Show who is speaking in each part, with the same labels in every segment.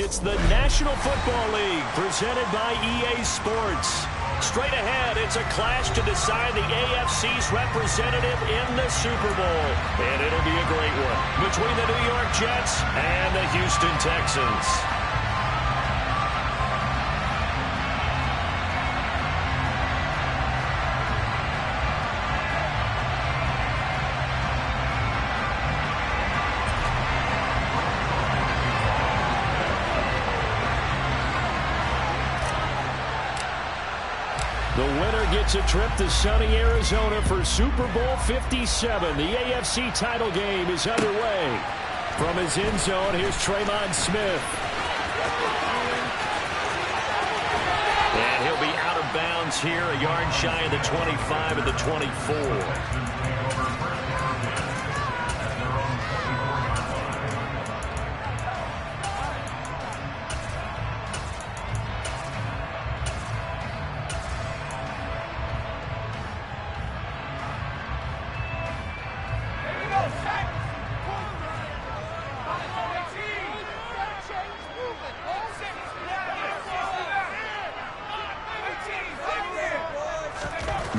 Speaker 1: It's the National Football League presented by EA Sports. Straight ahead, it's a clash to decide the AFC's representative in the Super Bowl. And it'll be a great one between the New York Jets and the Houston Texans. The winner gets a trip to sunny Arizona for Super Bowl 57. The AFC title game is underway. From his end zone, here's Tremon Smith. And he'll be out of bounds here, a yard shy of the 25 of the 24.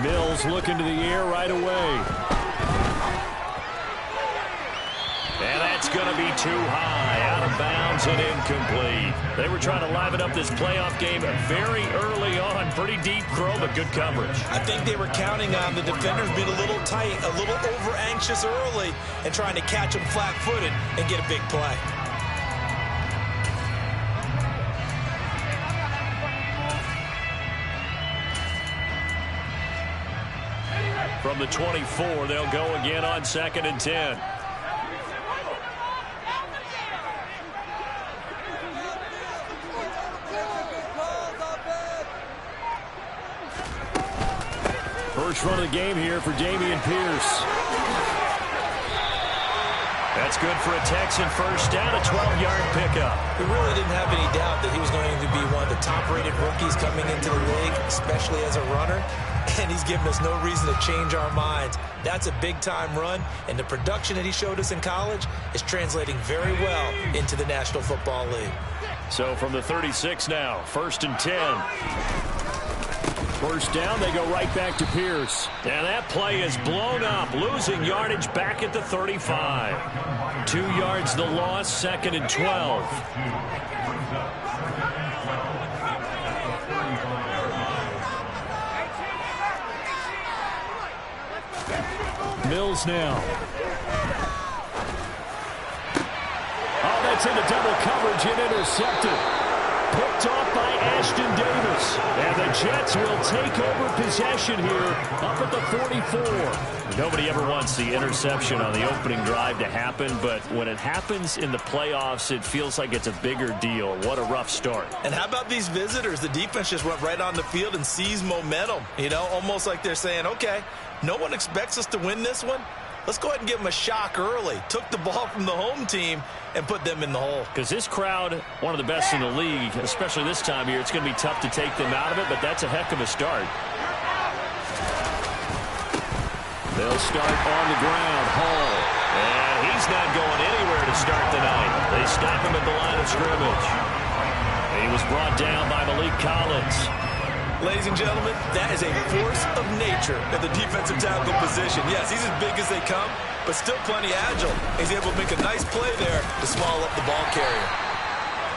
Speaker 1: Mills looking to the air right away. And that's going to be too high, out of bounds and incomplete. They were trying to liven up this playoff game very early on. Pretty deep throw, but good coverage.
Speaker 2: I think they were counting on the defenders being a little tight, a little over-anxious early, and trying to catch them flat-footed and get a big play.
Speaker 1: From the 24, they'll go again on 2nd and 10. First run of the game here for Dameon Pierce. That's good for a Texan first down, a 12-yard pickup.
Speaker 2: We really didn't have any doubt that he was going to be one of the top-rated rookies coming into the league, especially as a runner. And he's given us no reason to change our minds. That's a big-time run, and the production that he showed us in college is translating very well into the National Football League.
Speaker 1: So from the 36 now, 1st and 10. First down, they go right back to Pierce. And that play is blown up, losing yardage back at the 35. 2 yards the loss, 2nd and 12. Mills now. Oh, that's into double coverage and intercepted. Picked off by Ashton Davis. And the Jets will take over possession here up at the 44. Nobody ever wants the interception on the opening drive to happen, but when it happens in the playoffs, it feels like it's a bigger deal. What a rough start.
Speaker 2: And how about these visitors? The defense just went right on the field and seized momentum. You know, almost like they're saying, okay, no one expects us to win this one. Let's go ahead and give them a shock early. Took the ball from the home team and put them in the hole.
Speaker 1: Because this crowd, one of the best in the league, especially this time of year, it's going to be tough to take them out of it, but that's a heck of a start. They'll start on the ground. Hall. And he's not going anywhere to start the night. They stop him at the line of scrimmage. He was brought down by Malik Collins.
Speaker 2: Ladies and gentlemen, that is a force of nature at the defensive tackle position. Yes, he's as big as they come, but still plenty agile. He's able to make a nice play there to swallow up the ball carrier.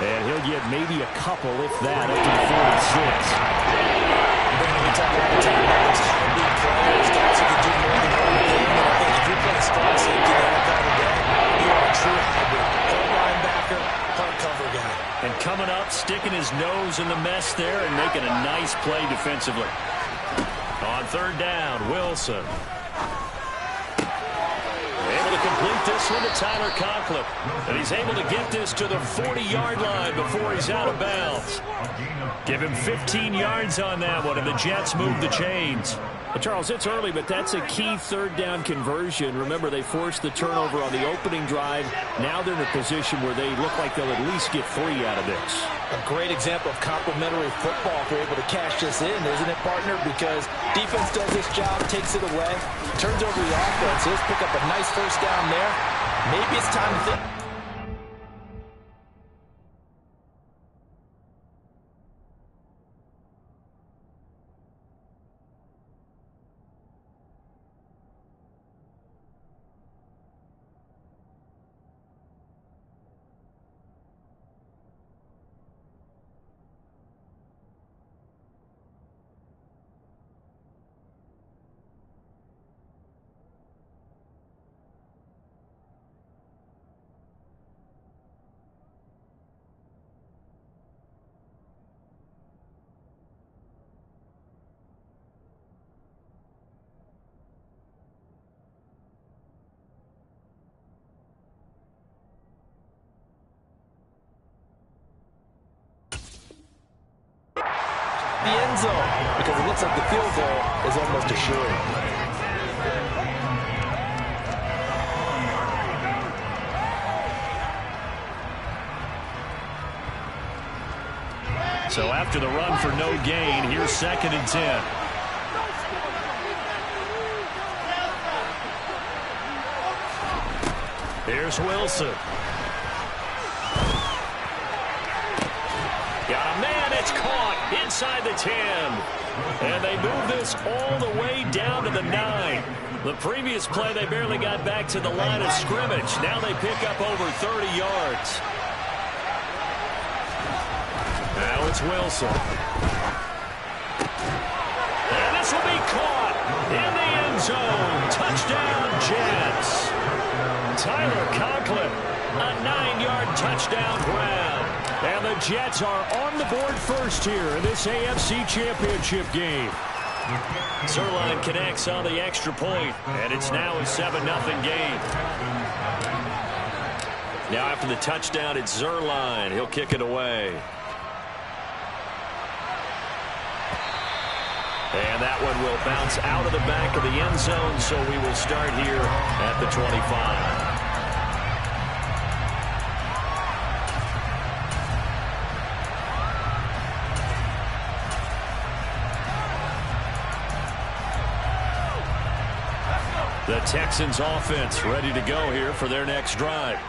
Speaker 1: And he'll get maybe a couple, if that, up to the 46.
Speaker 2: Brandon, we talk all the time about those high-beat players, guys who can do more than one thing. And I think if you're playing strong safety the NFL today, you are a true hybrid. Punt linebacker, punt cover guy.
Speaker 1: And coming up, sticking his nose in the mess there and making a nice play defensively. On 3rd down, Wilson. Able to complete this one to Tyler Conklin. And he's able to get this to the 40-yard line before he's out of bounds. Give him 15 yards on that one, and the Jets move the chains. Well, Charles, it's early, but that's a key 3rd down conversion. Remember, they forced the turnover on the opening drive. Now they're in a position where they look like they'll at least get 3 out of this.
Speaker 2: A great example of complementary football if they're able to cash this in, isn't it, partner? Because defense does this job, takes it away, turns over the offense. Let's pick up a nice first down there. Maybe it's time to think. the end zone because it looks like the field goal is almost assured.
Speaker 1: So after the run for no gain, here's 2nd and 10. Here's Wilson. Got a man, it's caught inside the 10. And they move this all the way down to the 9. The previous play, they barely got back to the line of scrimmage. Now they pick up over 30 yards. Now it's Wilson. And this will be caught in the end zone. Touchdown, Jets. Tyler Conklin, a 9-yard touchdown grab. And the Jets are on the board first here in this AFC Championship game. Zerline connects on the extra point, and it's now a 7-0 game. Now after the touchdown, it's Zerline. He'll kick it away. And that one will bounce out of the back of the end zone, so we will start here at the 25. The Texans offense ready to go here for their next drive.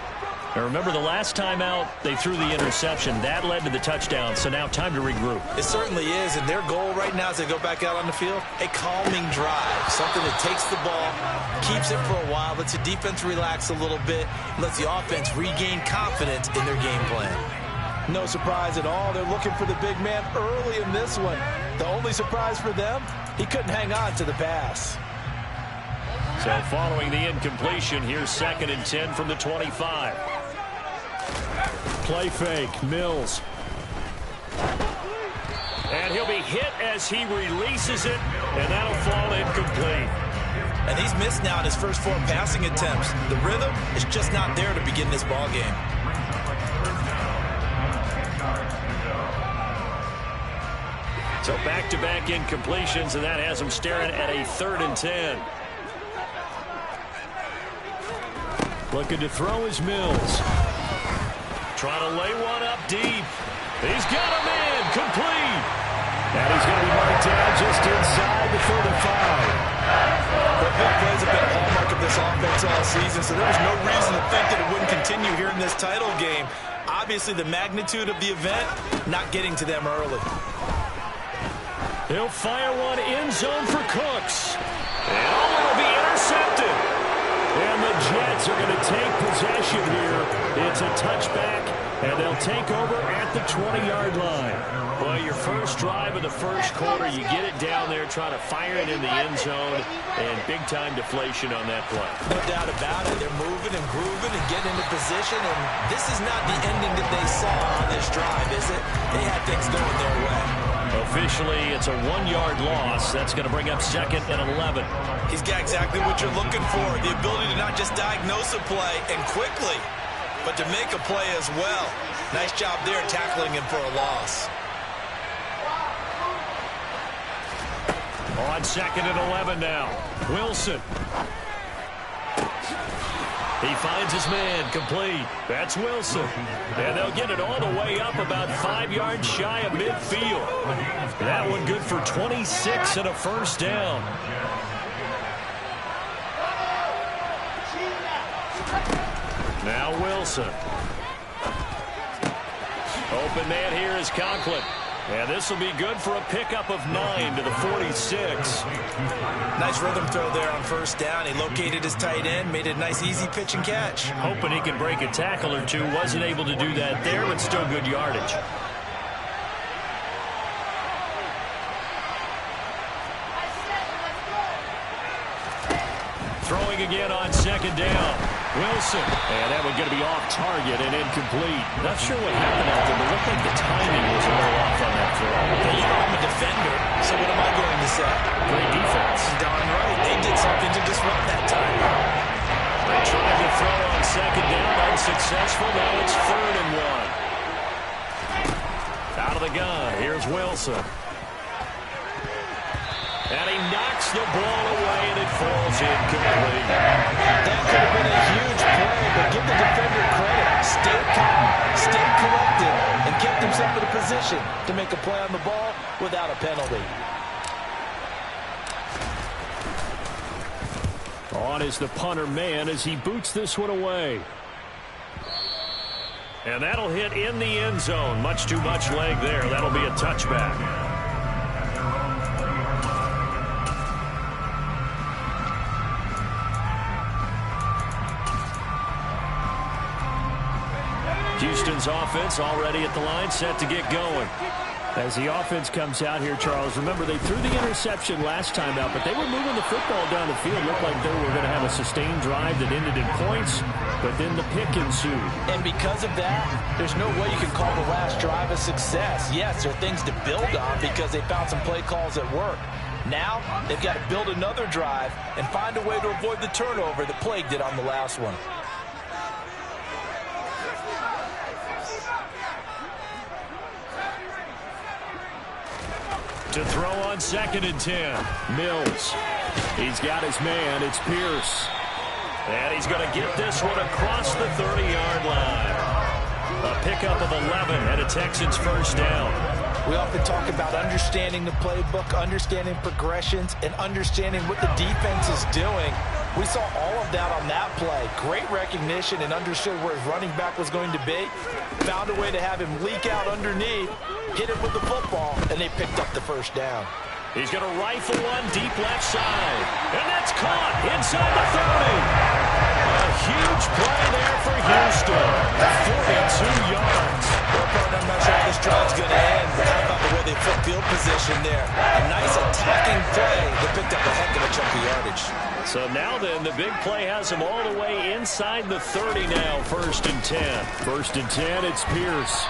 Speaker 1: Now remember, the last time out, they threw the interception. That led to the touchdown, so now time to regroup.
Speaker 2: It certainly is, and their goal right now as they go back out on the field, a calming drive, something that takes the ball, keeps it for a while, lets the defense relax a little bit, lets the offense regain confidence in their game plan. No surprise at all. They're looking for the big man early in this one. The only surprise for them, he couldn't hang on to the pass.
Speaker 1: So following the incompletion, here's 2nd and 10 from the 25. Play fake, Mills. And he'll be hit as he releases it, and that'll fall incomplete.
Speaker 2: And he's missed now in his first 4 passing attempts. The rhythm is just not there to begin this ball game.
Speaker 1: So back-to-back incompletions, and that has him staring at a 3rd and 10. Looking to throw his Mills. Trying to lay one up deep. He's got a man, complete. And he's going to be marked down just inside the 35.
Speaker 2: The big plays have been a hallmark of this offense all season, so there was no reason to think that it wouldn't continue here in this title game. Obviously, the magnitude of the event, not getting to them early.
Speaker 1: He'll fire one end zone for Cooks. And it'll be intercepted. And the Jets are going to take possession here. It's a touchback, and they'll take over at the 20-yard line. Well, your first drive of the first quarter, you get it down there, try to fire it in the end zone, and big-time deflation on that play.
Speaker 2: No doubt about it. They're moving and grooving and getting into position, and this is not the ending that they saw on this drive, is it? They had things going their way.
Speaker 1: Officially, it's a 1-yard loss. That's going to bring up 2nd and 11.
Speaker 2: He's got exactly what you're looking for, the ability to not just diagnose a play and quickly, but to make a play as well. Nice job there tackling him for a loss.
Speaker 1: On 2nd and 11 now. Wilson. He finds his man, complete. That's Wilson. And they'll get it all the way up about 5 yards shy of midfield. That one good for 26 and a first down. Now Wilson. Open man here is Conklin. And this will be good for a pickup of 9 to the 46.
Speaker 2: Nice rhythm throw there on first down. He located his tight end, made a nice easy pitch and catch.
Speaker 1: Hoping he could break a tackle or two. Wasn't able to do that there, but still good yardage. Throwing again on 2nd down. Wilson. And that one going to be off target and incomplete. Not sure what happened out there, but it looked like the timing was a little off on that throw.
Speaker 2: Well, you know I'm a defender, so what am I going to say?
Speaker 1: Great defense.
Speaker 2: Darn right. They did something to disrupt that time.
Speaker 1: They tried to throw on 2nd down, unsuccessful. Now it's 3rd and 1. Out of the gun, here's Wilson. Gets the ball away, and it falls incomplete.
Speaker 2: That could have been a huge play, but give the defender credit. Stayed calm, stayed collected, and kept himself in a position to make a play on the ball without a penalty.
Speaker 1: On is the punter man as he boots this one away. And that'll hit in the end zone. Much too much leg there. That'll be a touchback. Houston's offense already at the line, set to get going. As the offense comes out here, Charles, remember they threw the interception last time out, but they were moving the football down the field. Looked like they were going to have a sustained drive that ended in points, but then the pick ensued.
Speaker 2: And because of that, there's no way you can call the last drive a success. Yes, there are things to build on because they found some play calls that work. Now, they've got to build another drive and find a way to avoid the turnover that plagued it on the last one.
Speaker 1: To throw on 2nd and 10. Mills. He's got his man. It's Pierce. And he's going to get this one across the 30-yard line. A pickup of 11 and a Texans first down.
Speaker 2: We often talk about understanding the playbook, understanding progressions, and understanding what the defense is doing. We saw all of that on that play. Great recognition and understood where his running back was going to be. Found a way to have him leak out underneath, hit him with the football, and they picked up the first down.
Speaker 1: He's going to rifle one deep left side. And that's caught inside the 30. A huge play there for Houston. 42 yards.
Speaker 2: Well, partner, I'm not sure how this drive's going to end, but how about the way they put field position there? A nice attacking play that picked up a heck of a chunk of yardage.
Speaker 1: So now then, the big play has him all the way inside the 30 now, 1st and 10. 1st and 10, it's Pierce.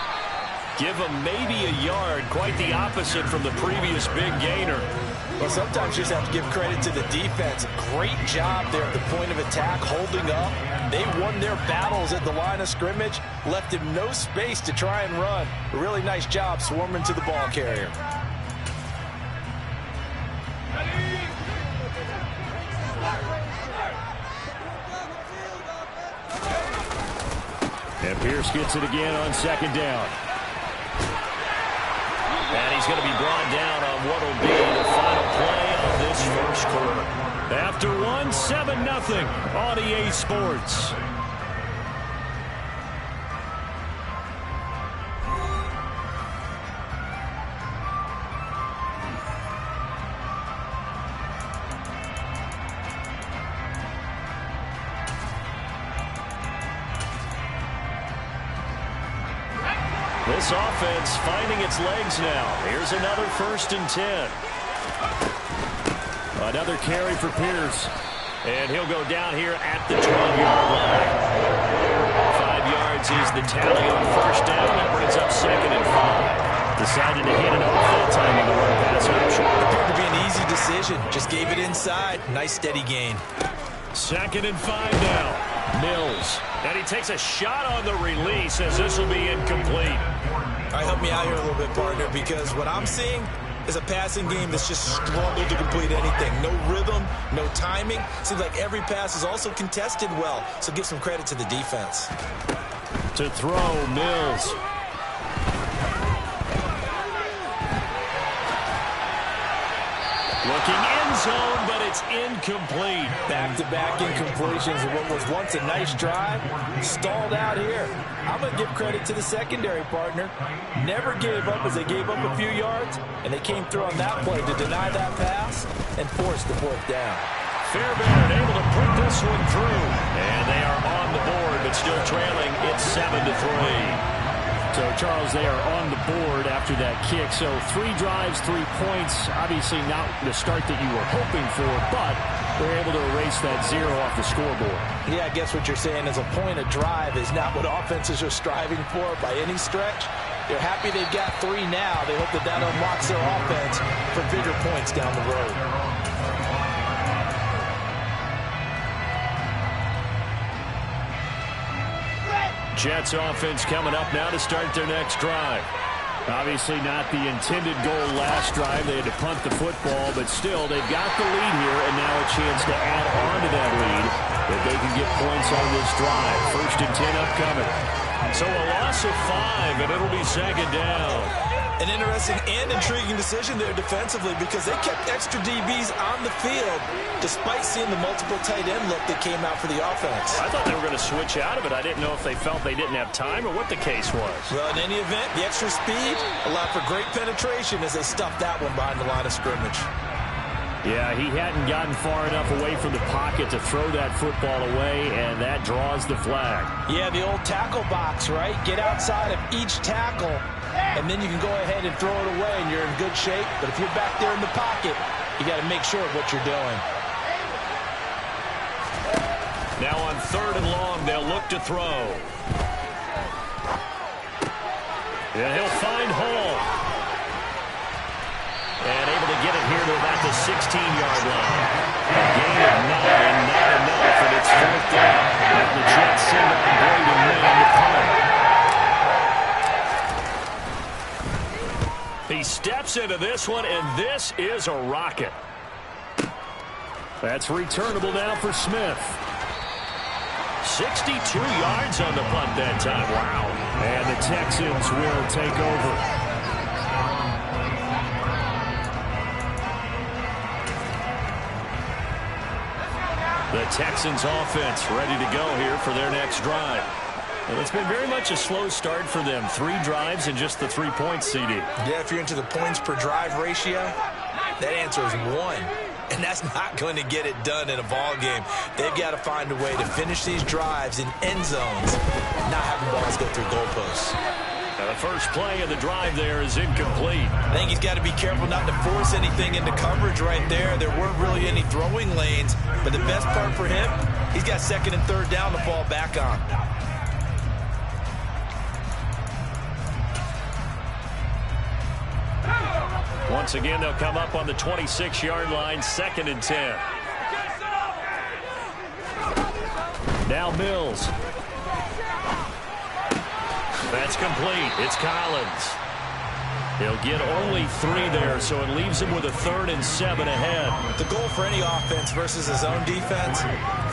Speaker 1: Give him maybe a yard, quite the opposite from the previous big gainer.
Speaker 2: Well, sometimes you just have to give credit to the defense. Great job there at the point of attack, holding up. They won their battles at the line of scrimmage, left him no space to try and run. A really nice job swarming to the ball carrier.
Speaker 1: And Pierce gets it again on 2nd down. And he's going to be brought down on what will be the final play of this first quarter. After one, 7-0 on EA Sports. This offense finding its legs now. Here's another 1st and 10. Another carry for Pierce. And he'll go down here at the 12-yard line. 5 yards is the tally on 1st down. That brings up 2nd and 5. Decided to hit it off that time on the run-pass option.
Speaker 2: Appeared to be an easy decision. Just gave it inside. Nice steady gain.
Speaker 1: 2nd and 5 now. Mills. And he takes a shot on the release as this will be incomplete.
Speaker 2: All right, help me out here a little bit, partner, because what I'm seeing is a passing game that's just struggled to complete anything. No rhythm, no timing. Seems like every pass is also contested well, so give some credit to the defense.
Speaker 1: To throw, Mills. Looking end zone, but it's incomplete.
Speaker 2: Back-to-back incompletions of what was once a nice drive, stalled out here. I'm going to give credit to the secondary partner. Never gave up as they gave up a few yards, and they came through on that play to deny that pass and force the 4th down.
Speaker 1: Fairbairn able to put this one through. And they are on the board, but still trailing. It's 7-3. So, Charles, they are on the board after that kick. So 3 drives, 3 points. Obviously not the start that you were hoping for, but they're able to erase that 0 off the scoreboard.
Speaker 2: Yeah, I guess what you're saying is a point of drive is not what offenses are striving for by any stretch. They're happy they've got 3 now. They hope that that unlocks their offense for bigger points down the road.
Speaker 1: Jets offense coming up now to start their next drive. Obviously not the intended goal last drive. They had to punt the football, but still, they've got the lead here, and now a chance to add on to that lead if they can get points on this drive. 1st and 10 upcoming. So a loss of 5, and it'll be 2nd down.
Speaker 2: An interesting and intriguing decision there defensively because they kept extra DBs on the field despite seeing the multiple tight end look that came out for the offense.
Speaker 1: I thought they were going to switch out of it. I didn't know if they felt they didn't have time or what the case was.
Speaker 2: Well, in any event, the extra speed allowed for great penetration as they stuffed that one behind the line of scrimmage.
Speaker 1: Yeah, he hadn't gotten far enough away from the pocket to throw that football away, and that draws the flag.
Speaker 2: Yeah, the old tackle box, right? Get outside of each tackle, and then you can go ahead and throw it away, and you're in good shape. But if you're back there in the pocket, you got to make sure of what you're doing.
Speaker 1: Now on 3rd and long, they'll look to throw. And he'll find Hall. And able to get it here to about the 16-yard line. A gain of 9, not enough, and it's 4th down. Now the Jets send on Braden Mann to punt. He steps into this one, and this is a rocket. That's returnable now for Smith. 62 yards on the punt that time. Wow. And the Texans will take over. The Texans offense ready to go here for their next drive. And it's been very much a slow start for them. 3 drives and just the 3 points, CD.
Speaker 2: Yeah, if you're into the points per drive ratio, that answer is 1. And that's not going to get it done in a ball game. They've got to find a way to finish these drives in end zones, not having balls go through goalposts.
Speaker 1: Now the first play of the drive there is incomplete.
Speaker 2: I think he's got to be careful not to force anything into coverage right there. There weren't really any throwing lanes, but the best part for him, he's got 2nd and 3rd down to fall back on.
Speaker 1: Once again, they'll come up on the 26-yard line, 2nd and 10. Now Mills. That's complete. It's Collins. He'll get only 3 there, so it leaves him with a 3rd and 7 ahead.
Speaker 2: The goal for any offense versus his own defense,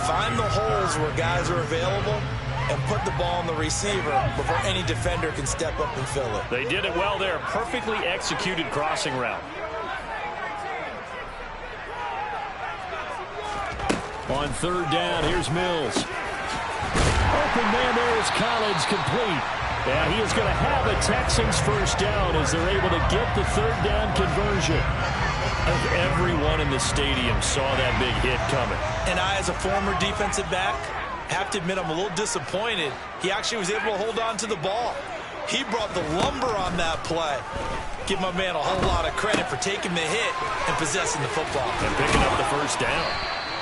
Speaker 2: find the holes where guys are available and put the ball on the receiver before any defender can step up and fill it.
Speaker 1: They did it well there. Perfectly executed crossing route. On 3rd down, here's Mills. Open man there is Collins, complete. Yeah, he is going to have a Texans first down as they're able to get the 3rd down conversion. Everyone in the stadium saw that big hit coming.
Speaker 2: And I, as a former defensive back, have to admit I'm a little disappointed. He actually was able to hold on to the ball. He brought the lumber on that play. Give my man a whole lot of credit for taking the hit and possessing the football.
Speaker 1: And picking up the first down.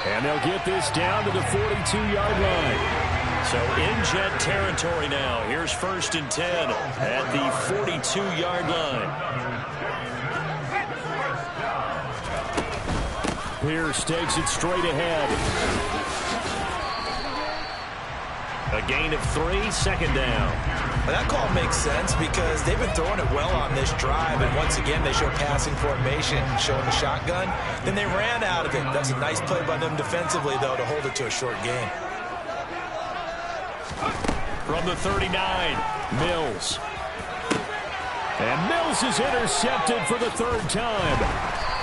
Speaker 1: And they'll get this down to the 42-yard line. So in Jet territory now. Here's 1st and 10 at the 42-yard line. Pierce takes it straight ahead. A gain of 3, 2nd down.
Speaker 2: Well, that call makes sense because they've been throwing it well on this drive, and once again they show passing formation, showing the shotgun. Then they ran out of it. That's a nice play by them defensively, though, to hold it to a short gain.
Speaker 1: From the 39, Mills. And Mills is intercepted for the 3rd time.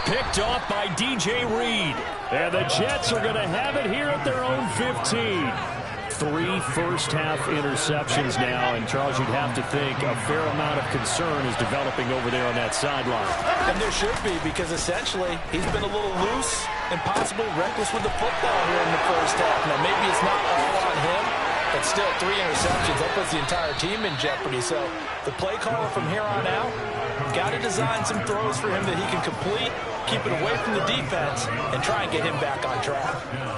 Speaker 1: Picked off by DJ Reed. And the Jets are going to have it here at their own 15. 3 first-half interceptions now, and Charles, you'd have to think a fair amount of concern is developing over there on that sideline.
Speaker 2: And there should be, because essentially he's been a little loose and possibly reckless with the football here in the first half. Now, maybe it's not all on him, but still 3 interceptions. That puts the entire team in jeopardy. So the play caller from here on out got to design some throws for him that he can complete, keep it away from the defense, and try and get him back on track.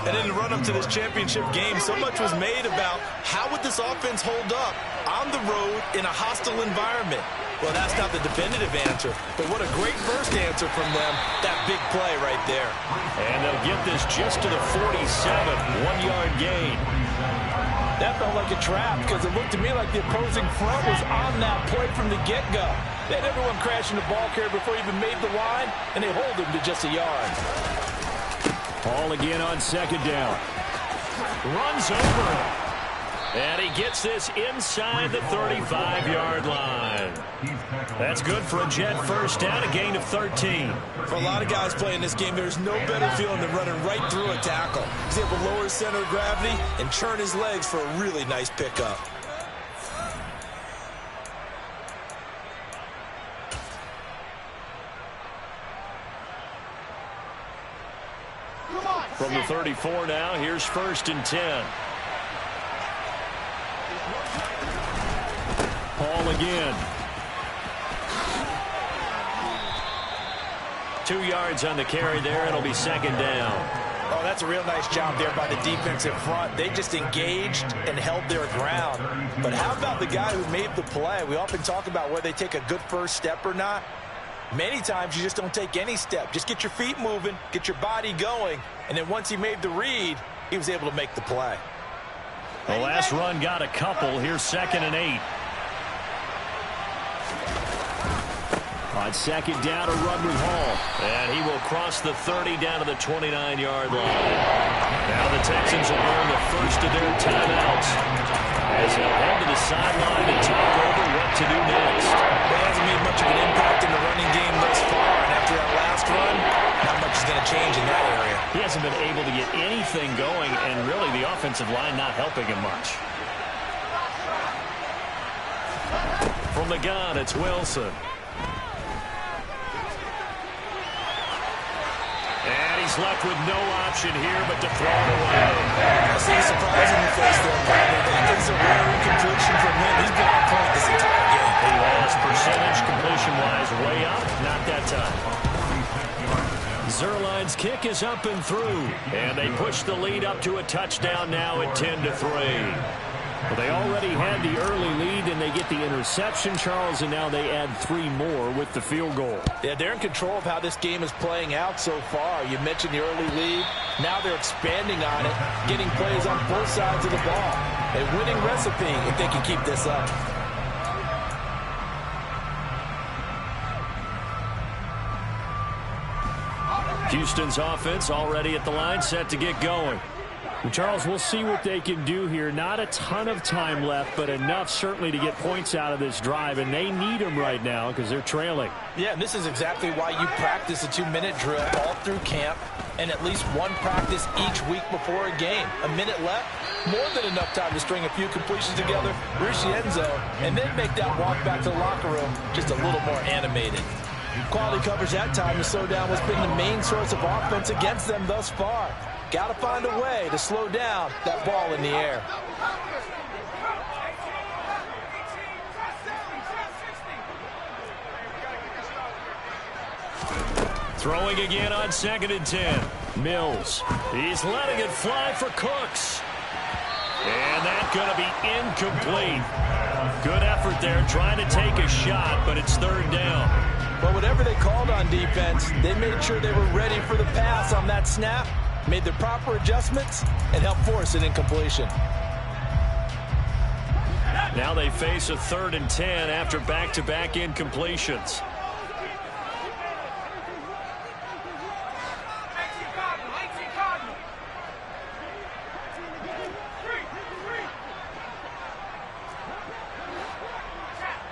Speaker 2: And in the run-up to this championship game, so much was made about how would this offense hold up on the road in a hostile environment. Well, that's not the definitive answer, but what a great first answer from them, that big play right there.
Speaker 1: And they'll get this just to the 47, 1-yard gain.
Speaker 2: That felt like a trap because it looked to me like the opposing front was on that play from the get-go. They had everyone crashing the ball carrier before he even made the line, and they hold him to just a yard.
Speaker 1: Ball again on second down. Runs over him. And he gets this inside the 35-yard line. That's good for a Jet first down, a gain of 13.
Speaker 2: For a lot of guys playing this game, there's no better feeling than running right through a tackle. He's able to lower his center of gravity and churn his legs for a really nice pickup.
Speaker 1: From the 34 now, here's 1st and 10. Paul again. 2 yards on the carry there. It'll be 2nd down.
Speaker 2: Oh, that's a real nice job there by the defensive front. They just engaged and held their ground. But how about the guy who made the play? We often talk about whether they take a good first step or not. Many times you just don't take any step. Just get your feet moving, get your body going, and then once he made the read, he was able to make the play.
Speaker 1: The last run got a couple. Here's 2nd and 8. On 2nd down, a run with Hall. And he will cross the 30 down to the 29-yard line. Now the Texans will burn the first of their timeouts as they'll head to the sideline to talk over what to do next.
Speaker 2: He hasn't made much of an impact in the running game thus far, and after that last run, not much is going to change in that area.
Speaker 1: He hasn't been able to get anything going, and really the offensive line not helping him much. From the gun, it's Wilson. And he's left with no option here but to throw it away.
Speaker 2: I see a surprising face there, partner. That is a rare incompletion from him. He's been on point this entire game.
Speaker 1: He has percentage completion-wise way up. Not that time. Zerline's kick is up and through. And they push the lead up to a touchdown now at 10-3. Well, they already had the early lead, and they get the interception, Charles, and now they add 3 more with the field goal.
Speaker 2: Yeah, they're in control of how this game is playing out so far. You mentioned the early lead. Now they're expanding on it, getting plays on both sides of the ball. A winning recipe if they can keep this up.
Speaker 1: Houston's offense already at the line, set to get going. Charles, we'll see what they can do here. Not a ton of time left, but enough certainly to get points out of this drive, and they need them right now because they're trailing.
Speaker 2: Yeah, and this is exactly why you practice a 2-minute drill all through camp and at least one practice each week before a game. A minute left, more than enough time to string a few completions together, reach the end zone, and then make that walk back to the locker room just a little more animated. Quality coverage that time to slow down what's been the main source of offense against them thus far. Got to find a way to slow down that ball in the air.
Speaker 1: Throwing again on 2nd and 10. Mills. He's letting it fly for Cooks. And that's going to be incomplete. Good effort there trying to take a shot, but it's 3rd down.
Speaker 2: But whatever they called on defense, they made sure they were ready for the pass on that snap, made the proper adjustments, and helped force an incompletion.
Speaker 1: Now they face a 3rd and 10 after back-to-back incompletions.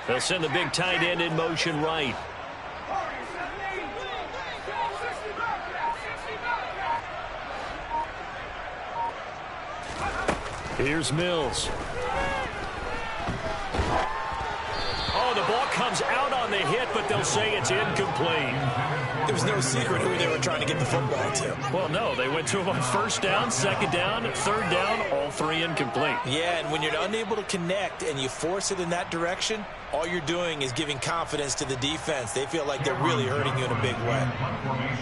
Speaker 1: They'll send the big tight end in motion right. Here's Mills. Oh, the ball comes out on the hit, but they'll say it's incomplete.
Speaker 2: It was no secret who they were trying to get the football to.
Speaker 1: Well, no, they went to him on 1st down, 2nd down, 3rd down, all 3 incomplete.
Speaker 2: Yeah, and when you're unable to connect and you force it in that direction, all you're doing is giving confidence to the defense. They feel like they're really hurting you in a big way.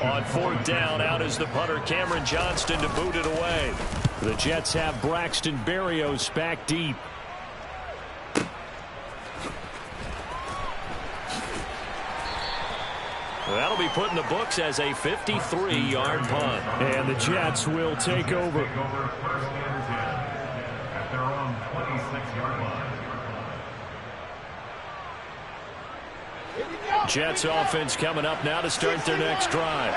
Speaker 1: On 4th down, out is the punter, Cameron Johnston, to boot it away. The Jets have Braxton Berrios back deep. That'll be put in the books as a 53-yard punt. And the Jets will take over.
Speaker 3: At their own 26-yard line.
Speaker 1: Jets offense coming up now to start their next drive.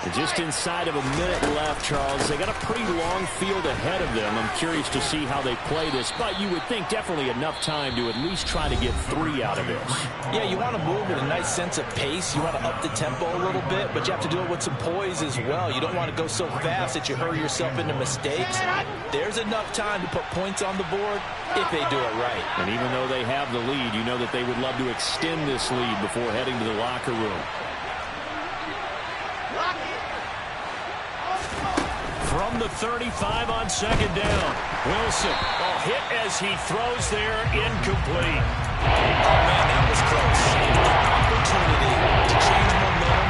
Speaker 3: And just inside of a minute left, Charles. They got a pretty long field ahead of them. I'm curious to see how they play this, but you would think definitely enough time to at least try to get 3 out of this.
Speaker 2: Yeah, you want to move with a nice sense of pace. You want to up the tempo a little bit, but you have to do it with some poise as well. You don't want to go so fast that you hurry yourself into mistakes. There's enough time to put points on the board if they do it right.
Speaker 3: And even though they have the lead, you know that they would love to extend this lead before heading to the locker room.
Speaker 1: From the 35 on second down. Wilson, hit as he throws there, incomplete.
Speaker 2: Oh, man, that was close. Opportunity to change momentum.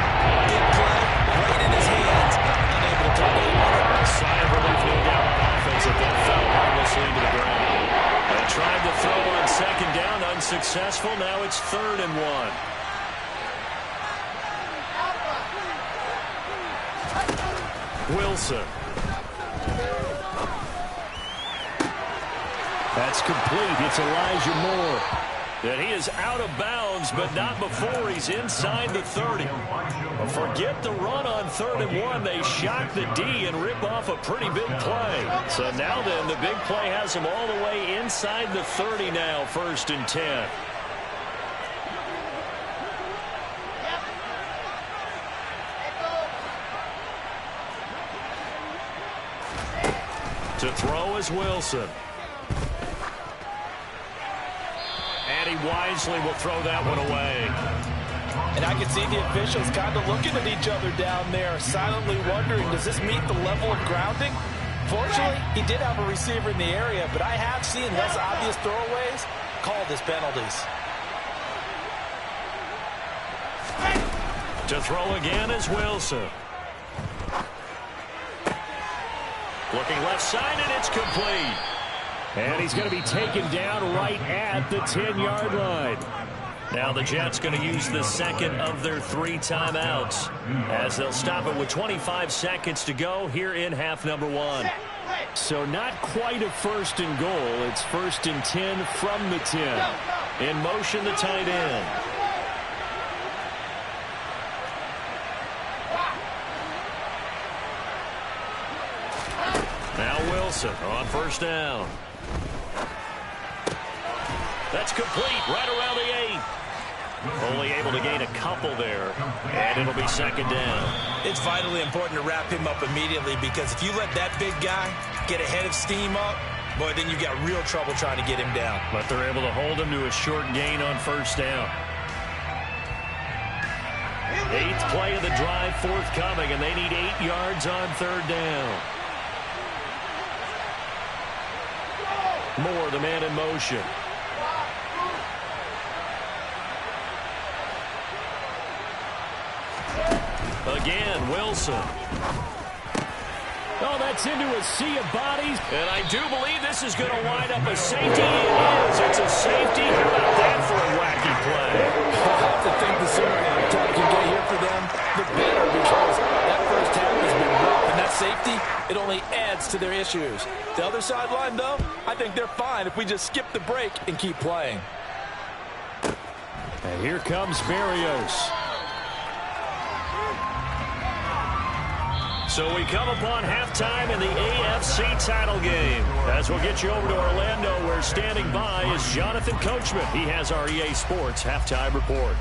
Speaker 2: Big play, right in his hands. Unable to target anyone.
Speaker 1: A sigh of relief no doubt on offense that then fell harmlessly to the ground. They tried to throw on second down, unsuccessful. Now it's 3rd and 1. Wilson. That's complete. It's Elijah Moore. And he is out of bounds, but not before he's inside the 30. Forget the run on 3rd and 1. They shock the D and rip off a pretty big play. So now then, the big play has him all the way inside the 30 now, 1st and 10. To throw is Wilson. And he wisely will throw that one away.
Speaker 2: And I can see the officials kind of looking at each other down there, silently wondering, does this meet the level of grounding? Fortunately, he did have a receiver in the area, but I have seen less obvious throwaways called as penalties.
Speaker 1: To throw again is Wilson. Looking left side, and it's complete. And he's going to be taken down right at the 10-yard line. Now the Jets going to use the second of their 3 timeouts as they'll stop it with 25 seconds to go here in half number 1.
Speaker 3: So not quite a 1st and goal. It's 1st and 10 from the 10.
Speaker 1: In motion, the tight end. Now Wilson on 1st down. That's complete right around the 8. Only able to gain a couple there, and it'll be 2nd down.
Speaker 2: It's vitally important to wrap him up immediately, because if you let that big guy get ahead of steam up, boy, then you've got real trouble trying to get him down.
Speaker 1: But they're able to hold him to a short gain on 1st down. 8th play of the drive forthcoming, and they need 8 yards on 3rd down. Moore, the man in motion. Again, Wilson.
Speaker 3: Oh, that's into a sea of bodies.
Speaker 1: And I do believe this is going to wind up a safety. It is. It's a safety. How about that for a wacky play?
Speaker 2: I have to think the sooner halftime can get here for them, the better, because that first half has been rough, and that safety, it only adds to their issues. The other sideline, though, I think they're fine if we just skip the break and keep playing.
Speaker 3: And here comes Berrios.
Speaker 1: So we come upon halftime in the AFC title game. As we'll get you over to Orlando, where standing by is Jonathan Coachman. He has our EA Sports halftime report.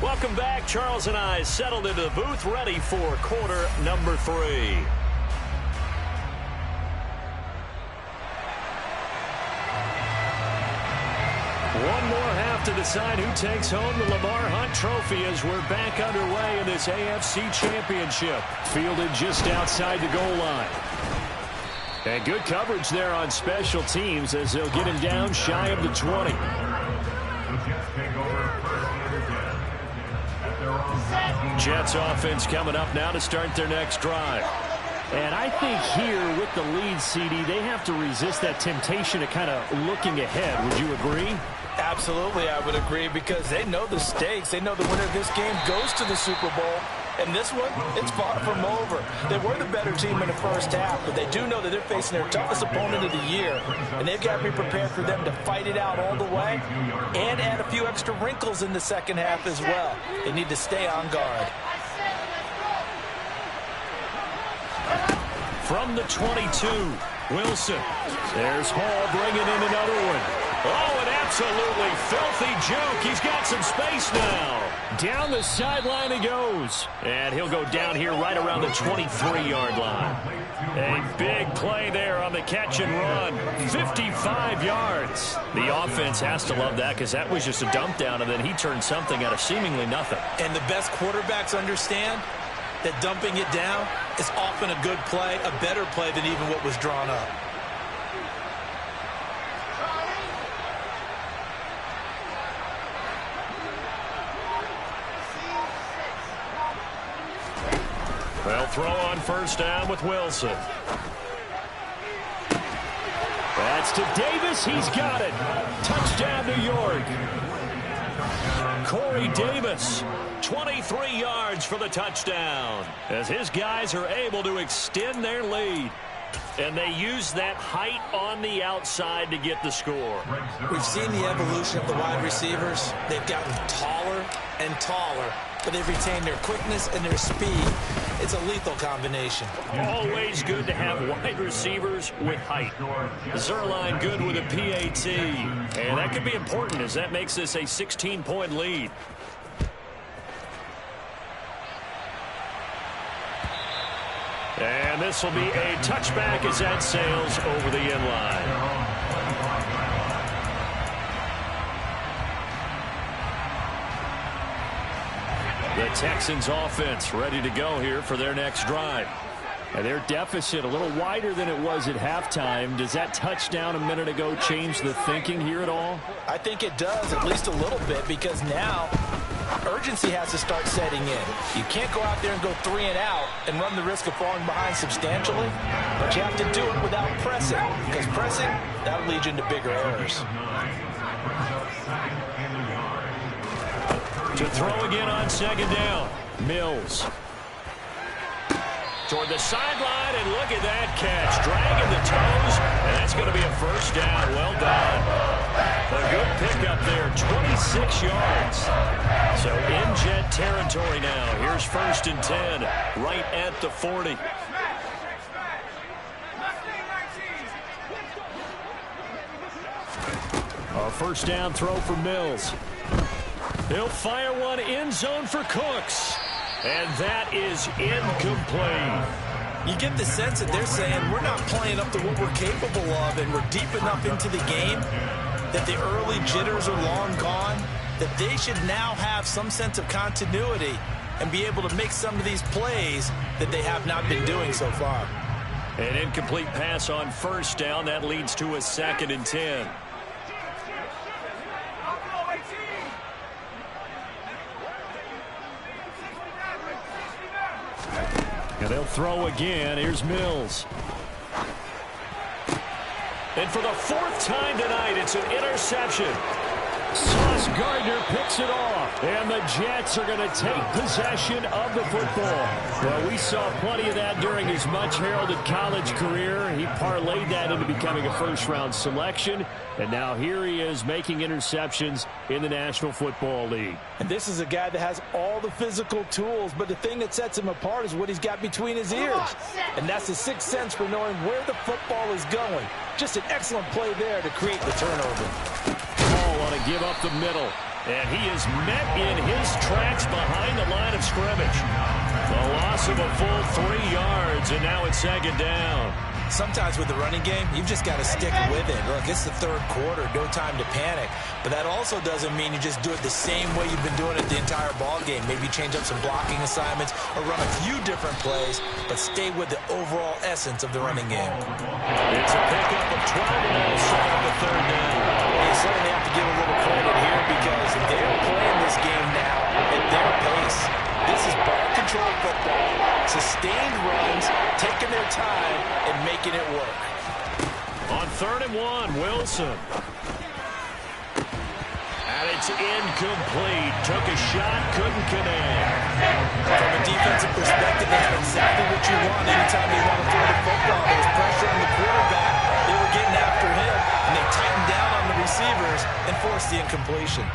Speaker 1: Welcome back. Charles and I settled into the booth, ready for quarter number 3. One more half to decide who takes home the Lamar Hunt Trophy as we're back underway in this AFC Championship.
Speaker 3: Fielded just outside the goal line. And good coverage there on special teams as they'll get him down shy of the 20.
Speaker 1: Jets offense coming up now to start their next drive.
Speaker 3: And I think here with the lead, CD, they have to resist that temptation of kind of looking ahead. Would you agree?
Speaker 2: Absolutely, I would agree, because they know the stakes. They know the winner of this game goes to the Super Bowl. And this one, it's far from over. They were the better team in the first half, but they do know that they're facing their toughest opponent of the year, and they've got to be prepared for them to fight it out all the way and add a few extra wrinkles in the second half as well. They need to stay on guard.
Speaker 1: From the 22, Wilson. There's Hall bringing in another one. Oh, an absolutely filthy juke. He's got some space now. Down the sideline he goes. And he'll go down here right around the 23-yard line. A big play there on the catch and run. 55 yards. The offense has to love that because that was just a dump down, and then he turned something out of seemingly nothing.
Speaker 2: And the best quarterbacks understand that dumping it down is often a good play, a better play than even what was drawn up.
Speaker 1: They'll throw on first down with Wilson. That's to Davis. He's got it. Touchdown, New York. Corey Davis, 23 yards for the touchdown, as his guys are able to extend their lead. And they use that height on the outside to get the score.
Speaker 2: We've seen the evolution of the wide receivers. They've gotten taller and taller, but they've retained their quickness and their speed. It's a lethal combination.
Speaker 1: Always good to have wide receivers with height. Zerline good with a PAT. And that could be important as that makes this a 16-point lead. And this will be a touchback as that sails over the end line. The Texans offense ready to go here for their next drive. And their deficit a little wider than it was at halftime. Does that touchdown a minute ago change the thinking here at all?
Speaker 2: I think it does, at least a little bit, because now urgency has to start setting in. You can't go out there and go 3 and out and run the risk of falling behind substantially, but you have to do it without pressing, because pressing, that'll lead you into bigger errors.
Speaker 1: To throw again on second down, Mills. Toward the sideline, and look at that catch. Dragging the toes, and that's going to be a first down. Well done. A good pickup there, 26 yards. So in Jet territory now. Here's 1st and 10, right at the 40. A first down throw for Mills. He'll fire one end zone for Cooks. And that is incomplete.
Speaker 2: You get the sense that they're saying we're not playing up to what we're capable of, and we're deep enough into the game that the early jitters are long gone, that they should now have some sense of continuity and be able to make some of these plays that they have not been doing so far.
Speaker 1: An incomplete pass on first down. That leads to a 2nd and 10. And they'll throw again. Here's Mills. And for the 4th time tonight, it's an interception. Sauce Gardner picks it off. And the Jets are going to take possession of the football. Well, we saw plenty of that during his much-heralded college career. He parlayed that into becoming a first-round selection. And now here he is making interceptions in the National Football League.
Speaker 2: And this is a guy that has all the physical tools, but the thing that sets him apart is what he's got between his ears. And that's the sixth sense for knowing where the football is going. Just an excellent play there to create the turnover.
Speaker 1: Ball on a give up the middle. And he is met in his tracks behind the line of scrimmage. The loss of a full 3 yards, and now it's 2nd down.
Speaker 2: Sometimes with the running game, you've just got to stick with it. Look, it's the 3rd quarter, no time to panic. But that also doesn't mean you just do it the same way you've been doing it the entire ball game. Maybe change up some blocking assignments or run a few different plays, but stay with the overall essence of the running game.
Speaker 1: It's a pickup of 12 and also on the 3rd down.
Speaker 2: You certainly have to give a little credit here because they're playing this game now at their pace. This is ball control football, sustained runs, taking their time and making it work.
Speaker 1: On 3rd and 1, Wilson. And it's incomplete. Took a shot, couldn't connect.
Speaker 2: From a defensive perspective, they have exactly what you want anytime you want to throw the football. There's pressure on the quarterback. They were getting after him, and they tightened down on the receivers and forced the incompletion.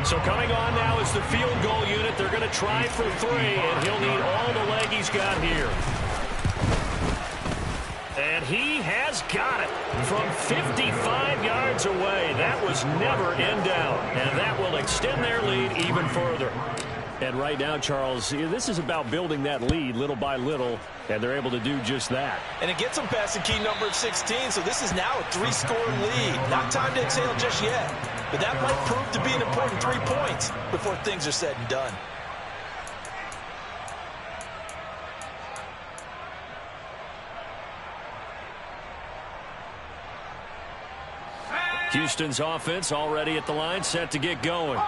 Speaker 1: So coming on now is the field goal unit. They're going to try for 3, and he'll need all the leg he's got here. And he has got it from 55 yards away. That was never in doubt, and that will extend their lead even further.
Speaker 3: And right now, Charles, this is about building that lead little by little, and they're able to do just that.
Speaker 2: And it gets them past the key number of 16, so this is now a 3-score lead. Not time to exhale just yet, but that might prove to be an important 3 points before things are said and done.
Speaker 1: Houston's offense already at the line, set to get going.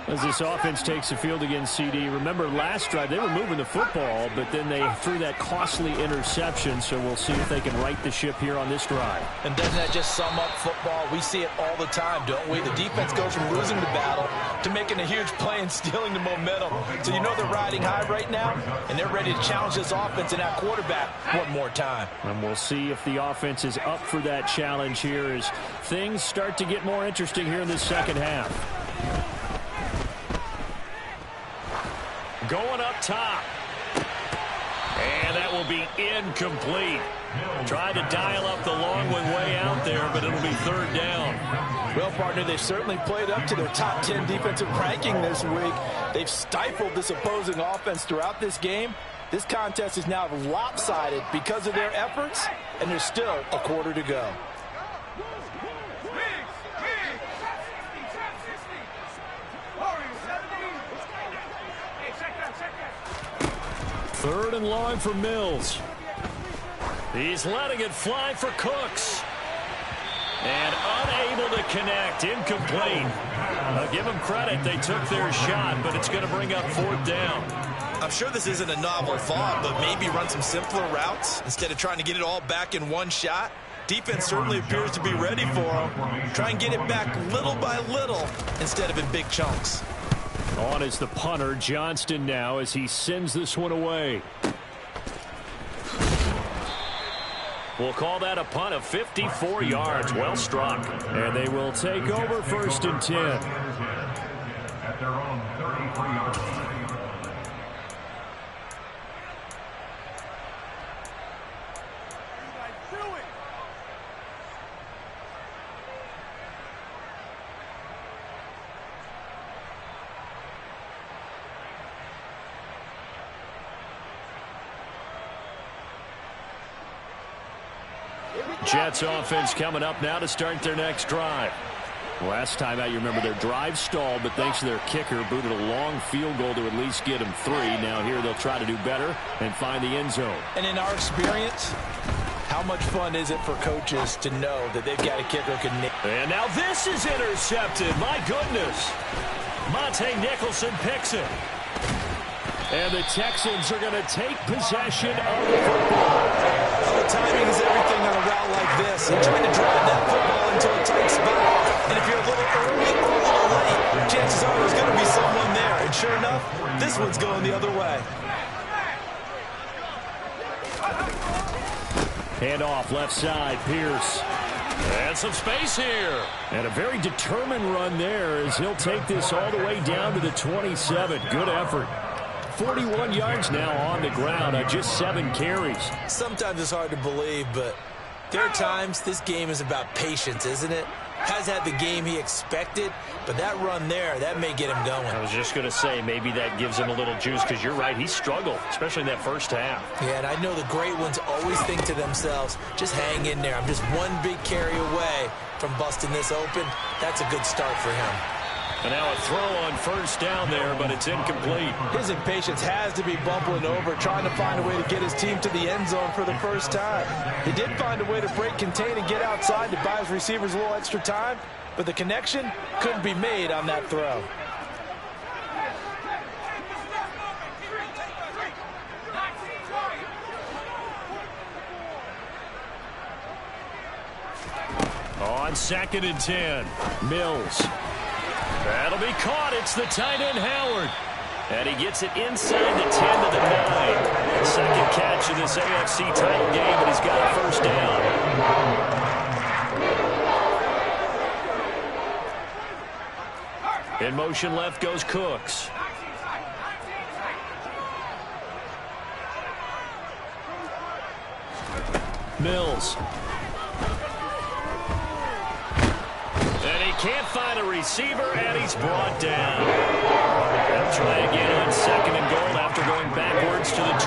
Speaker 3: As this offense takes the field against CD, remember last drive they were moving the football, but then they threw that costly interception, so we'll see if they can right the ship here on this drive.
Speaker 2: And doesn't that just sum up football? We see it all the time, don't we? The defense goes from losing the battle to making a huge play and stealing the momentum. So you know they're riding high right now, and they're ready to challenge this offense and that quarterback one more time.
Speaker 3: And we'll see if the offense is up for that challenge here as things start to get more interesting here in this second half.
Speaker 1: Going up top. And that will be incomplete. Tried to dial up the long one way out there, but it'll be 3rd down.
Speaker 2: Well, partner, they've certainly played up to their top 10 defensive ranking this week. They've stifled this opposing offense throughout this game. This contest is now lopsided because of their efforts, and there's still a quarter to go.
Speaker 1: Third and long for Mills. He's letting it fly for Cooks. And unable to connect. Incomplete. I'll give them credit. They took their shot, but it's going to bring up 4th down.
Speaker 2: I'm sure this isn't a novel thought, but maybe run some simpler routes instead of trying to get it all back in one shot. Defense certainly appears to be ready for them. Try and get it back little by little instead of in big chunks.
Speaker 3: On is the punter, Johnston, now as he sends this one away.
Speaker 1: We'll call that a punt of 54 yards. Well struck.
Speaker 3: And they will take over 1st and 10.
Speaker 4: At their own 33-yard line.
Speaker 1: Jets offense coming up now to start their next drive.
Speaker 3: Last time out, you remember their drive stalled, but thanks to their kicker, booted a long field goal to at least get them 3. Now here they'll try to do better and find the end zone.
Speaker 2: And in our experience, how much fun is it for coaches to know that they've got a kicker who can...
Speaker 1: And now this is intercepted. My goodness. Monte Nicholson picks it. And the Texans are going to take possession of the football.
Speaker 2: The timing is everything on a route like this. And trying to drive that football into a tight spot. And if you're a little early or a little late, chances are there's going to be someone there. And sure enough, this one's going the other way.
Speaker 3: Hand off left side, Pierce.
Speaker 1: And some space here.
Speaker 3: And a very determined run there as he'll take this all the way down to the 27. Good effort. 41 yards now on the ground on just 7 carries.
Speaker 2: Sometimes it's hard to believe, but there are times this game is about patience, isn't it? Has had the game he expected, but that run there, that may get him going.
Speaker 1: I was just going to say, maybe that gives him a little juice, because you're right, he struggled, especially in that first half.
Speaker 2: Yeah, and I know the great ones always think to themselves, just hang in there. I'm just one big carry away from busting this open. That's a good start for him.
Speaker 1: And now a throw on 1st down there, but it's incomplete.
Speaker 2: His impatience has to be bubbling over, trying to find a way to get his team to the end zone for the first time. He did find a way to break contain and get outside to buy his receivers a little extra time, but the connection couldn't be made on that throw.
Speaker 1: On 2nd and 10,
Speaker 3: Mills.
Speaker 1: That'll be caught. It's the tight end, Howard. And he gets it inside the 10 to the 9. Second catch of this AFC title game, and he's got a first down. In motion left goes Cooks. Mills. And he can't find a receiver, and he's brought down. They'll try again on second and goal after going backwards to the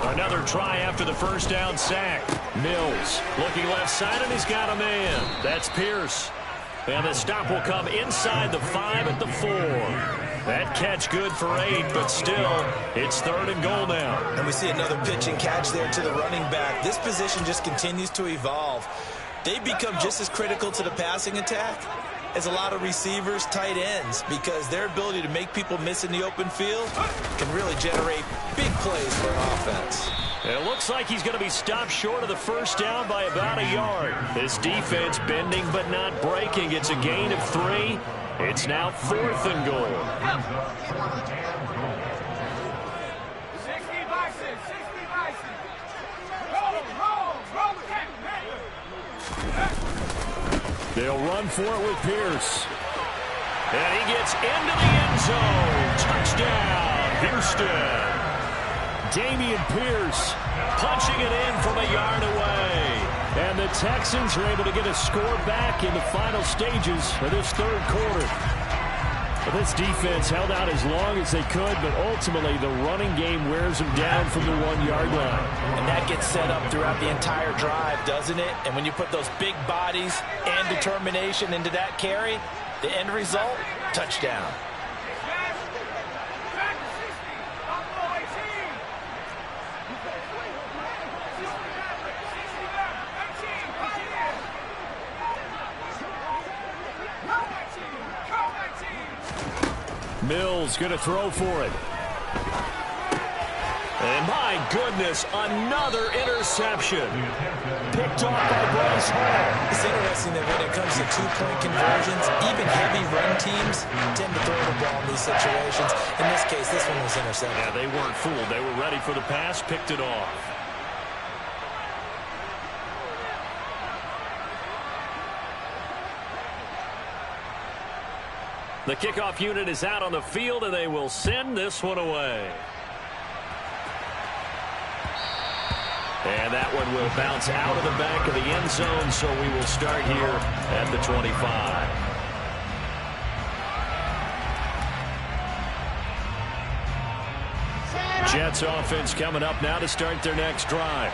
Speaker 1: 12. Another try after the first down sack. Mills looking left side, and he's got a man. That's Pierce. And the stop will come inside the 5 at the 4. That catch good for 8, but still, it's third and goal now.
Speaker 2: And we see another pitch and catch there to the running back. This position just continues to evolve. They've become just as critical to the passing attack as a lot of receivers, tight ends, because their ability to make people miss in the open field can really generate big plays for an offense.
Speaker 1: It looks like he's going to be stopped short of the first down by about a yard. This defense bending but not breaking. It's a gain of 3. It's now 4th and goal.
Speaker 5: 60 boxes, 60 boxes. Roll.
Speaker 1: They'll run for it with Pierce. And he gets into the end zone. Touchdown, Houston. Dameon Pierce punching it in from a yard away. And the Texans are able to get a score back in the final stages of this third quarter. But this defense held out as long as they could, but ultimately the running game wears them down from the 1-yard line.
Speaker 2: And that gets set up throughout the entire drive, doesn't it? And when you put those big bodies and determination into that carry, the end result, touchdown.
Speaker 1: Mills going to throw for it. And my goodness, another interception. Picked off by Bryce Hall.
Speaker 2: It's interesting that when it comes to two-point conversions, even heavy run teams tend to throw the ball in these situations. In this case, this one was intercepted.
Speaker 1: Yeah, they weren't fooled. They were ready for the pass, picked it off. The kickoff unit is out on the field, and they will send this one away. And that one will bounce out of the back of the end zone, so we will start here at the 25. Jets offense coming up now to start their next drive.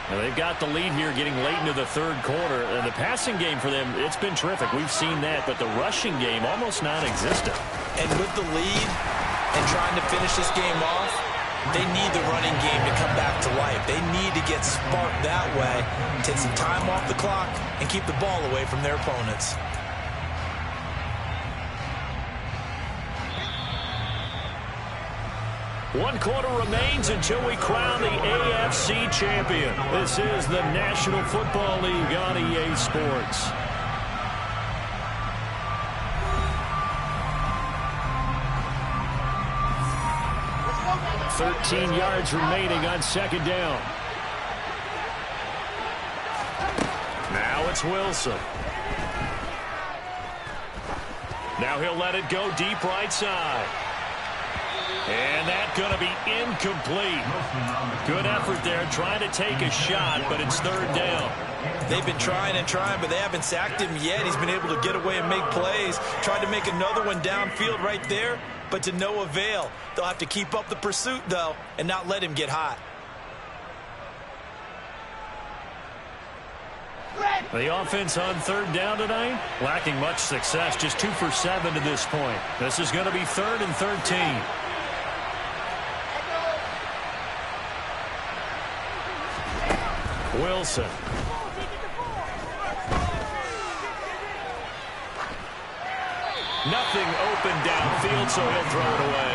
Speaker 1: Now they've got the lead here getting late into the third quarter. And the passing game for them, it's been terrific. We've seen that, but the rushing game almost non-existent.
Speaker 2: And with the lead and trying to finish this game off, they need the running game to come back to life. They need to get sparked that way, take some time off the clock, and keep the ball away from their opponents.
Speaker 1: One quarter remains until we crown the AFC champion. This is the National Football League on EA Sports. $13 yards remaining on second down. Now it's Wilson. Now he'll let it go deep right side. And that's going to be incomplete. Good effort there, trying to take a shot, but it's third down.
Speaker 2: They've been trying and trying, but they haven't sacked him yet. He's been able to get away and make plays. Tried to make another one downfield right there, but to no avail. They'll have to keep up the pursuit, though, and not let him get hot.
Speaker 1: The offense on third down tonight, lacking much success, just 2 for 7 to this point. This is going to be 3rd and 13. Wilson. Nothing open downfield, so he'll throw it away.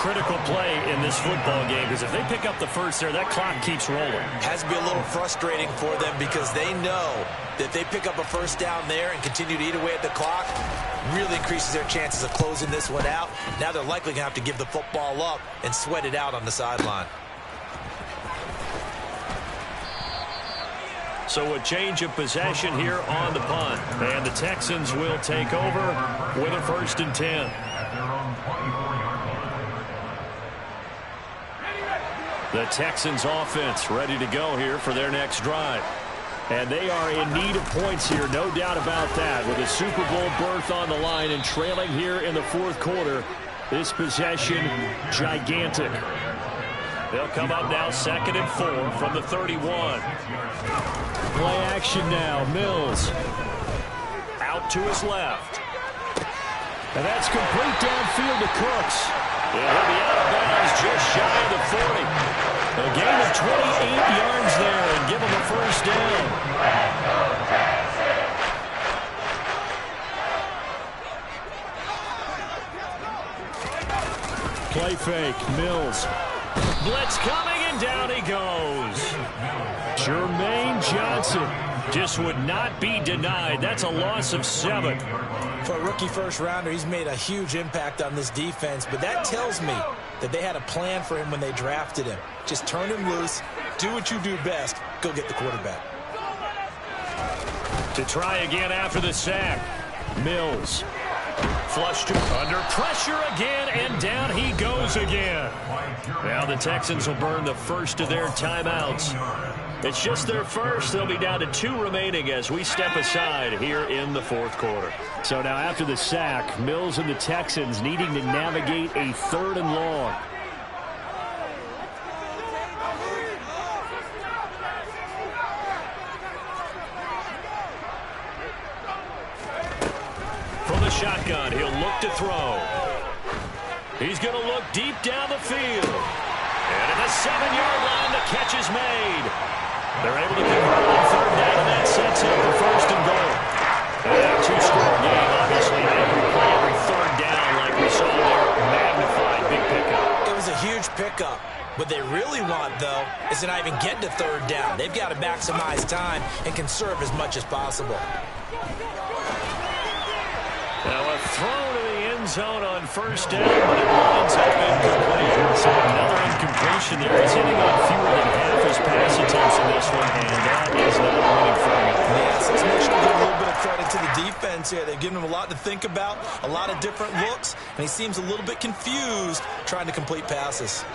Speaker 1: critical play in this football game because if they pick up the first there, that clock keeps rolling.
Speaker 2: Has to be a little frustrating for them because they know that if they pick up a first down there and continue to eat away at the clock, really increases their chances of closing this one out. Now they're likely going to have to give the football up and sweat it out on the sideline.
Speaker 1: So a change of possession here on the punt. And the Texans will take over with a 1st and 10. The Texans offense ready to go here for their next drive. And they are in need of points here, no doubt about that. With a Super Bowl berth on the line and trailing here in the 4th quarter, this possession gigantic. They'll come up now 2nd and 4 from the 31. Play action now. Mills out to his left. And that's complete downfield to Cooks. He'll be out of bounds just shy of the 40. A gain of 28 yards there and give him a first down. Play fake. Mills. Blitz coming, and down he goes. Jermaine Johnson just would not be denied. That's a loss of 7.
Speaker 2: For a rookie first-rounder, he's made a huge impact on this defense, but that tells me that they had a plan for him when they drafted him. Just turn him loose, do what you do best, go get the quarterback.
Speaker 1: To try again after the sack. Mills. Flushed under pressure again, and down he goes again. Now the Texans will burn the first of their timeouts. It's just their first. They'll be down to 2 remaining as we step aside here in the 4th quarter. So now after the sack, Mills and the Texans needing to navigate a 3rd and long. From the shotgun, he'll look to throw. He's going to look deep down the field. And at the 7-yard line, the catch is made. They're able to convert on 3rd down, and that sets up the 1st and goal. And a 2-score game, obviously. Every play, every 3rd down, like we saw there, magnified, big pickup.
Speaker 2: It was a huge pickup. What they really want, though, is to not even get to 3rd down. They've got to maximize time and conserve as much as possible.
Speaker 1: Now a throw to the end zone on 1st down, but it lines up incomplete. So another incompletion there. He's hitting on fewer than half his pass attempts in this one, and that is not a winning formula.
Speaker 2: Yes, it's much to give a little bit of credit to the defense here. They've given him a lot to think about, a lot of different looks, and he seems a little bit confused trying to complete passes.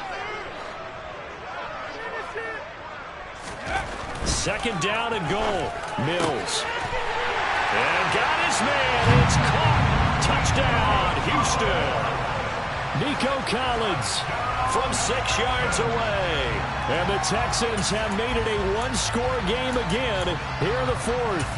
Speaker 1: 2nd down and goal. Mills. And got his man. It's caught. Touchdown, Houston. Nico Collins from 6 yards away. And the Texans have made it a 1-score game again here in the 4th.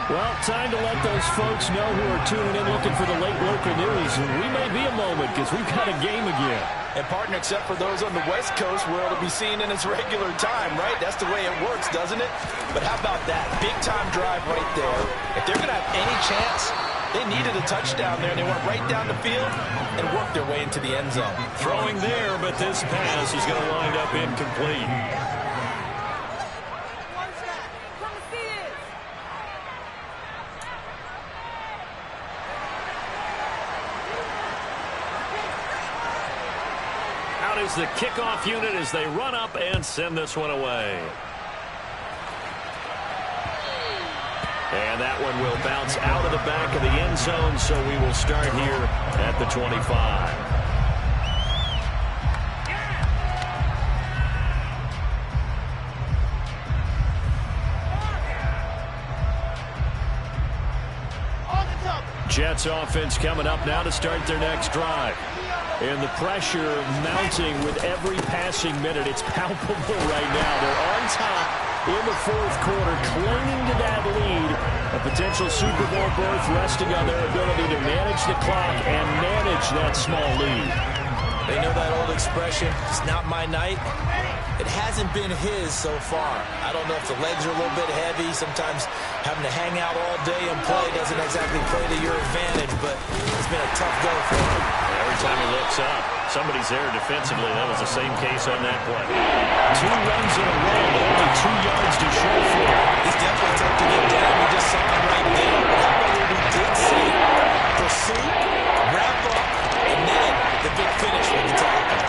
Speaker 1: Well, time to let those folks know who are tuning in looking for the late local news. We may be a moment because we've got a game again.
Speaker 6: And, partner, except for those on the West Coast where it'll be seen in its regular time, right? That's the way it works, doesn't it? But how about that? Big-time drive right there. If they're going to have any chance, they needed a touchdown there. They went right down the field and worked their way into the end zone.
Speaker 1: Throwing there, but this pass is going to wind up incomplete. Is the kickoff unit as they run up and send this one away. And that one will bounce out of the back of the end zone, so we will start here at the 25. Jets offense coming up now to start their next drive. And the pressure mounting with every passing minute. It's palpable right now. They're on top in the 4th quarter, clinging to that lead. A potential Super Bowl berth resting on their ability to manage the clock and manage that small lead.
Speaker 2: They know that old expression, it's not my night. It hasn't been his so far. I don't know if the legs are a little bit heavy. Sometimes having to hang out all day and play doesn't exactly play to your advantage, but it's been a tough go for him.
Speaker 1: Every time he looks up, somebody's there defensively. That was the same case on that play. 2 runs in a row, but only 2 yards to show for it.
Speaker 2: He's definitely tough to get down. We just saw him right there. But how about what we did see? Pursuit, wrap up, and then the big finish with the tackle.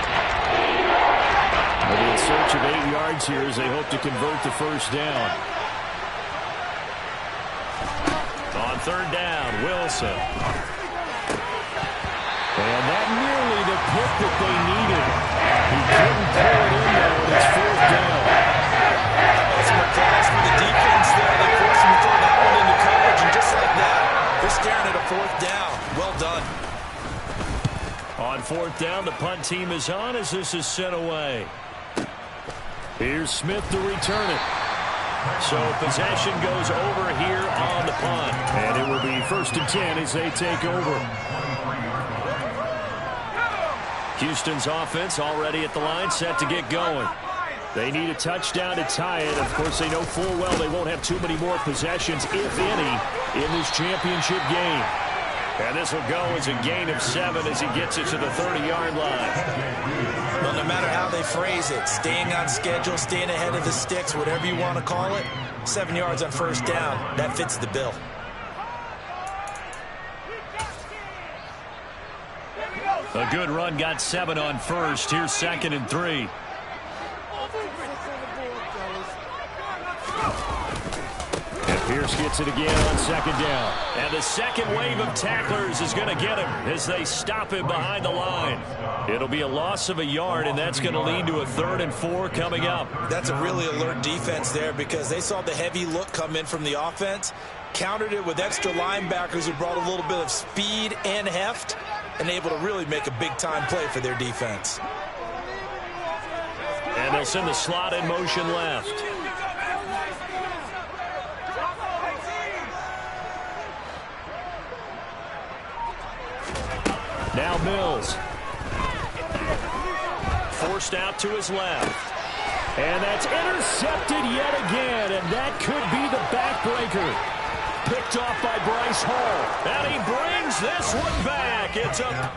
Speaker 3: They'll be in search of 8 yards here as they hope to convert the first down.
Speaker 1: On 3rd down, Wilson.
Speaker 3: And that nearly the pick that they needed. He couldn't pull it in there when it's 4th down.
Speaker 2: Some applause for the defense there. They forced him to throw that one into coverage, and just like that, they're staring at a 4th down. Well done.
Speaker 1: On 4th down, the punt team is on as this is sent away. Here's Smith to return it. So possession goes over here on the punt. And it will be 1st and 10 as they take over. Houston's offense already at the line, set to get going. They need a touchdown to tie it. Of course, they know full well they won't have too many more possessions, if any, in this championship game. And this will go as a gain of 7 as he gets it to the 30-yard line.
Speaker 2: Well, no matter how they phrase it, staying on schedule, staying ahead of the sticks, whatever you want to call it, 7 yards on 1st down, that fits the bill.
Speaker 1: A good run got 7 on 1st. Here's 2nd and 3. Pierce gets it again on 2nd down. And the second wave of tacklers is going to get him as they stop him behind the line. It'll be a loss of a yard, and that's going to lead to a 3rd and 4 coming up.
Speaker 2: That's a really alert defense there because they saw the heavy look come in from the offense, countered it with extra linebackers who brought a little bit of speed and heft, and able to really make a big-time play for their defense.
Speaker 1: And they'll send the slot in motion left. Now Mills. Forced out to his left. And that's intercepted yet again, and that could be the backbreaker. Picked off by Bryce Hall. And he brings this one back. It's up.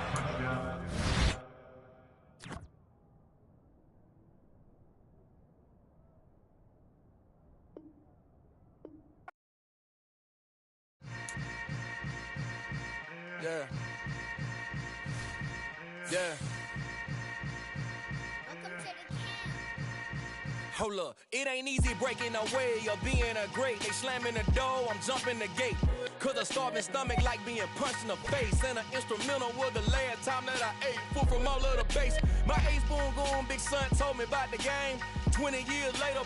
Speaker 7: Yeah. Yeah. Hold up, it ain't easy breaking away or being a great. They slamming the door, I'm jumping the gate. Cause a starving stomach like being punched in the face. And an instrumental was the last time that I ate. Food from all of the base. My ace boom goon, big son told me about the game. 20 years later,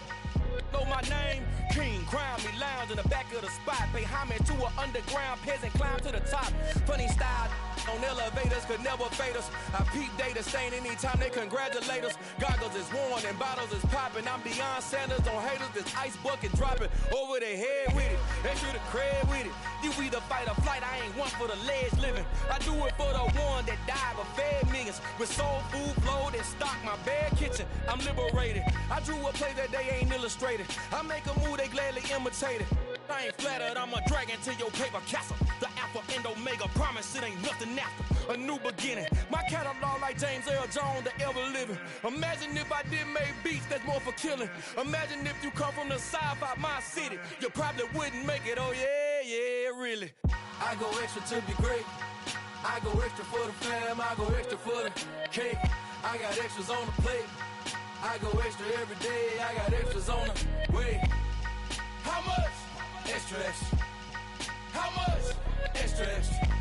Speaker 7: know my name. King, crown me, lounge in the back of the spot. Pay homage to an underground peasant, climb to the top. Funny style on elevators could never fade us. I peep data stain anytime they congratulate us. Goggles is worn and bottles is popping. I'm beyond Sanders on haters. This ice bucket dropping over their head with it. Extra the cred with it. You either fight or flight. I ain't one for the ledge living. I do it for the one that died but fed millions. With soul food flowed and stock my bad kitchen. I'm liberated. I drew a play that they ain't illustrated. I make a move they gladly imitate it. I ain't flattered, I'm a dragon to your paper castle. The alpha and omega, promise it ain't nothing after. A new beginning. My catalog like James Earl Jones, the ever living. Imagine if I did make beats that's more for killing. Imagine if you come from the south out my city. You probably wouldn't make it, oh yeah, really. I go extra to be great. I go extra for the fam, I go extra for the cake. I got extras on the plate. I go extra every day, I got extras on the way. How much? Extra, extra. How much? Extra, extra.